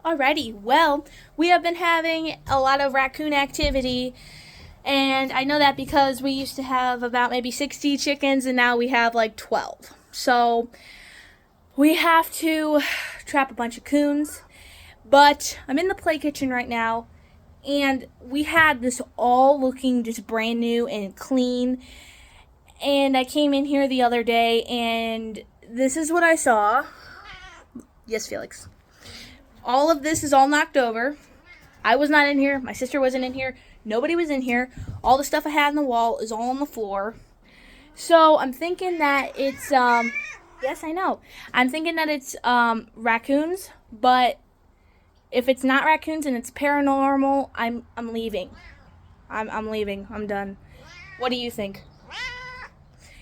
Alrighty, well, we have been having a lot of raccoon activity, and I know that because we used to have about maybe 60 chickens, and now we have like 12. So we have to trap a bunch of coons, but I'm in the play kitchen right now, and we had this all looking just brand new and clean, and I came in here the other day, and this is what I saw. Yes, Felix. All of this is all knocked over. I was not in here. My sister wasn't in here. Nobody was in here. All the stuff I had on the wall is all on the floor. So I'm thinking that it's yes, I know. I'm thinking that it's raccoons, but if it's not raccoons and it's paranormal, I'm leaving. I'm leaving. I'm done. What do you think?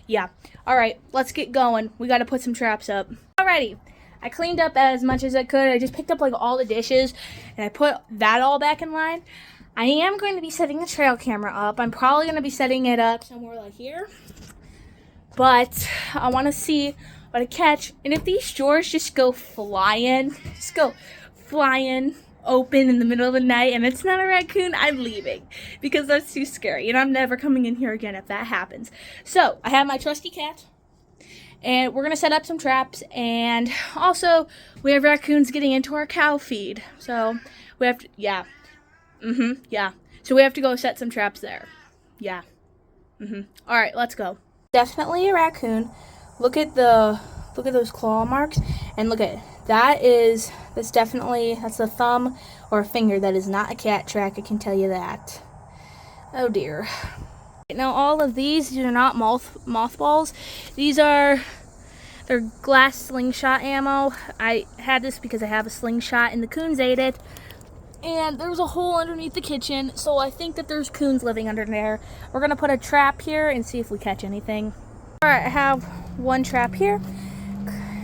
Yeah. All right, let's get going. We got to put some traps up. Alrighty. I cleaned up as much as I could. I just picked up like all the dishes and I put that all back in line. I am going to be setting the trail camera up. I'm probably going to be setting it up somewhere like here. But I want to see what I catch. And if these drawers just go flying open in the middle of the night and it's not a raccoon, I'm leaving because that's too scary. And I'm never coming in here again if that happens. So I have my trusty cat. And we're going to set up some traps, and also we have raccoons getting into our cow feed. So we have to, yeah. So we have to go set some traps there. Yeah. All right, let's go. Definitely a raccoon. Look at those claw marks, and look at that's the thumb or a finger. That is not a cat track, I can tell you that. Oh dear. Now all of these are not mothballs. They're glass slingshot ammo. I had this because I have a slingshot and the coons ate it. And there was a hole underneath the kitchen, so I think that there's coons living under there. We're gonna put a trap here and see if we catch anything. Alright, I have one trap here.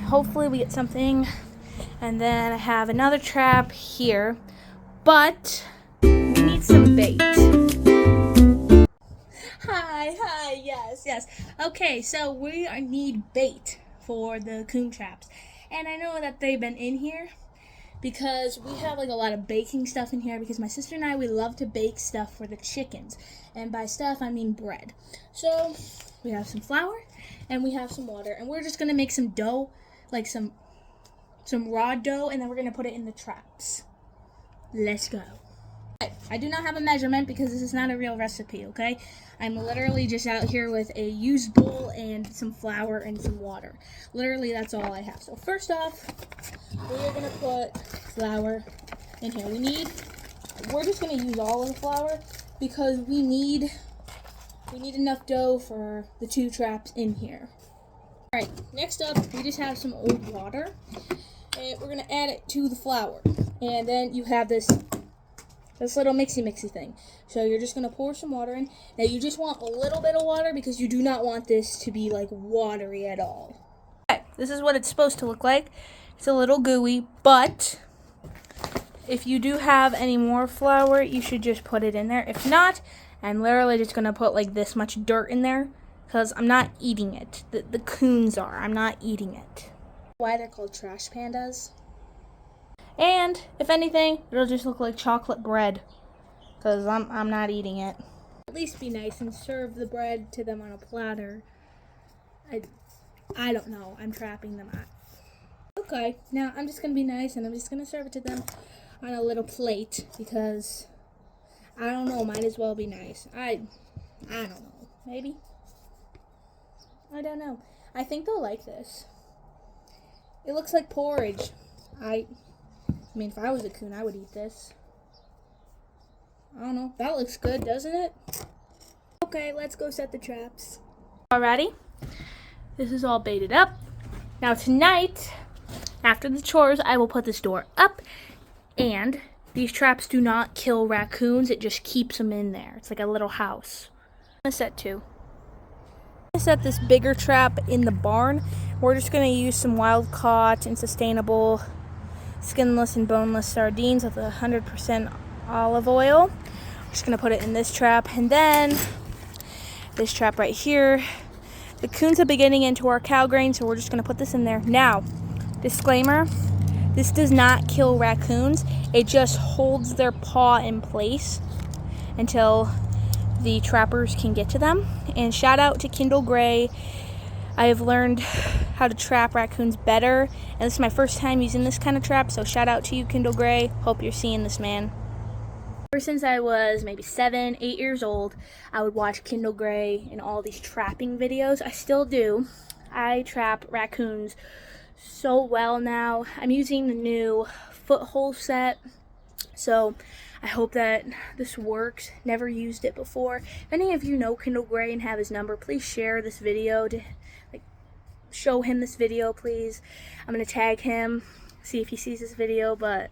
Hopefully we get something. And then I have another trap here. But we need some bait. Hi, yes. Okay, so we need bait for the coon traps. And I know that they've been in here because we have like a lot of baking stuff in here because my sister and I, we love to bake stuff for the chickens. And by stuff, I mean bread. So we have some flour and we have some water. And we're just going to make some dough, like some raw dough, and then we're going to put it in the traps. Let's go. I do not have a measurement because this is not a real recipe, okay? I'm literally just out here with a used bowl and some flour and some water. Literally, that's all I have. So first off, we're going to put flour in here. We're just going to use all of the flour because we need enough dough for the 2 traps in here. All right, next up, we just have some old water, and we're going to add it to the flour. And then you have this little mixy thing. So you're just going to pour some water in. Now you just want a little bit of water because you do not want this to be like watery at all. Okay, this is what it's supposed to look like. It's a little gooey, but if you do have any more flour, you should just put it in there. If not, I'm literally just going to put like this much dirt in there because I'm not eating it. The coons are. I'm not eating it. Why they're called trash pandas. And, if anything, it'll just look like chocolate bread. Because I'm not eating it. At least be nice and serve the bread to them on a platter. I don't know. I'm trapping them. Okay, now I'm just going to be nice and I'm just going to serve it to them on a little plate. Because, I don't know, might as well be nice. I don't know. Maybe? I don't know. I think they'll like this. It looks like porridge. I mean, if I was a coon, I would eat this. I don't know. That looks good, doesn't it? Okay, let's go set the traps. Alrighty. This is all baited up. Now tonight, after the chores, I will put this door up. And these traps do not kill raccoons. It just keeps them in there. It's like a little house. I'm going to set 2. I'm going to set this bigger trap in the barn. We're just going to use some wild caught and sustainable skinless and boneless sardines with 100% olive oil. I'm just going to put it in this trap. And then this trap right here. The coons have been getting into our cow grain, so we're just going to put this in there. Now, disclaimer, This does not kill raccoons. It just holds their paw in place until the trappers can get to them. And shout out to Kendall Gray. I have learned how to trap raccoons better, and this is my first time using this kind of trap, so shout out to you, Kendall Gray. Hope you're seeing this, man. Ever since I was maybe 7, 8 years old, I would watch Kendall Gray and all these trapping videos. I still do. I trap raccoons so well now. I'm using the new foothold set, so I hope that this works. Never used it before. If any of you know Kendall Gray and have his number, please share this video to show him this video, please. I'm gonna tag him, see if he sees this video, but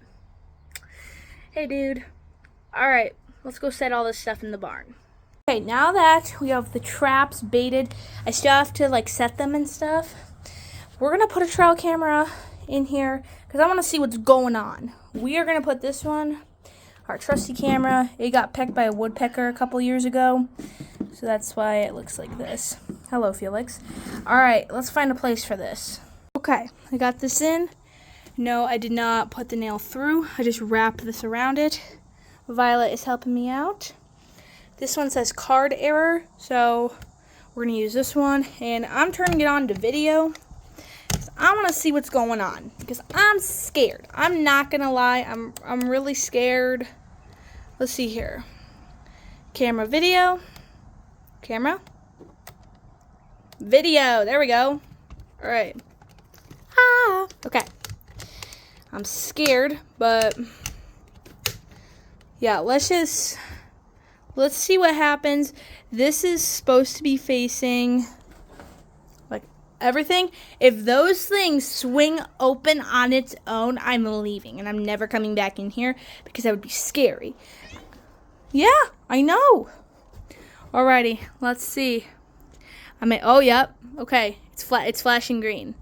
hey dude. Alright, let's go set all this stuff in the barn. Okay, now that we have the traps baited, I still have to set them and stuff. We're gonna put a trail camera in here because I want to see what's going on. We are gonna put this one, our trusty camera. It got pecked by a woodpecker a couple years ago, so that's why it looks like this. Hello, Felix. Alright, let's find a place for this. Okay, I got this in. No, I did not put the nail through. I just wrapped this around it. Violet is helping me out. This one says card error, so we're going to use this one. And I'm turning it on to video. I want to see what's going on because I'm scared. I'm not going to lie. I'm really scared. Let's see here. Camera, video. Camera. Video. There we go. All right. Ah. Okay. I'm scared, but yeah, let's see what happens. This is supposed to be facing everything. If those things swing open on its own, I'm leaving and I'm never coming back in here because that would be scary. Yeah, I know. Alrighty, let's see. Oh, yep. Okay, it's flashing green.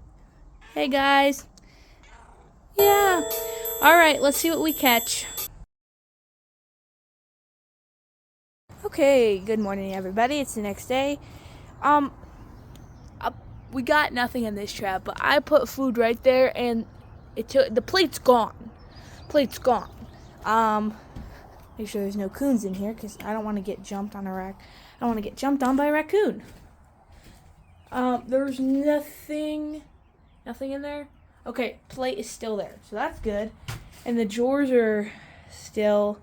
Hey guys. Yeah. Alright, let's see what we catch. Okay, good morning everybody. It's the next day. We got nothing in this trap, but I put food right there and the plate's gone. Plate's gone. Make sure there's no coons in here because I don't want to get jumped on I don't want to get jumped on by a raccoon. There's nothing in there. Okay, plate is still there, so that's good. And the drawers are still,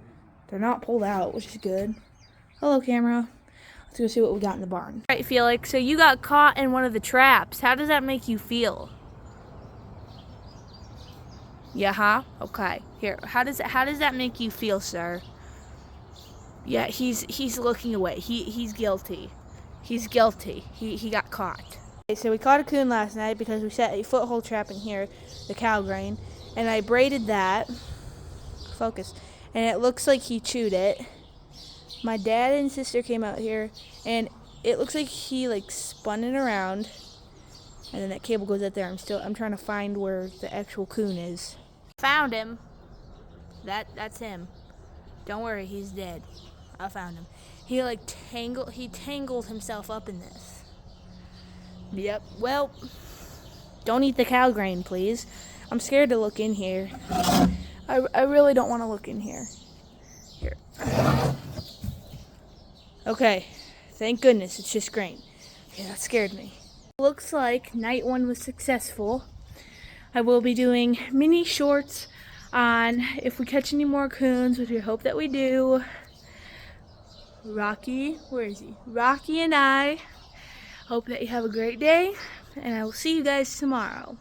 they're not pulled out, which is good. Hello, camera. Let's go see what we got in the barn. All right, Felix, so you got caught in one of the traps. How does that make you feel? Yeah, huh? Okay. Here, how does that make you feel, sir? Yeah, he's looking away. He's guilty. He's guilty. He got caught. Okay, so we caught a coon last night because we set a foothold trap in here, the cow grain, and I braided that. Focus. And it looks like he chewed it. My dad and sister came out here, and it looks like he spun it around, and then that cable goes out there. I'm trying to find where the actual coon is. Found him. That's him. Don't worry, he's dead. I found him. He tangled himself up in this. Yep. Well, don't eat the cow grain, please. I'm scared to look in here. I really don't want to look in here. Here. Okay, thank goodness it's just grain. Okay, that scared me. Looks like night one was successful. I will be doing mini shorts on if we catch any more coons, which we hope that we do. Rocky, where is he? Rocky and I hope that you have a great day, and I will see you guys tomorrow.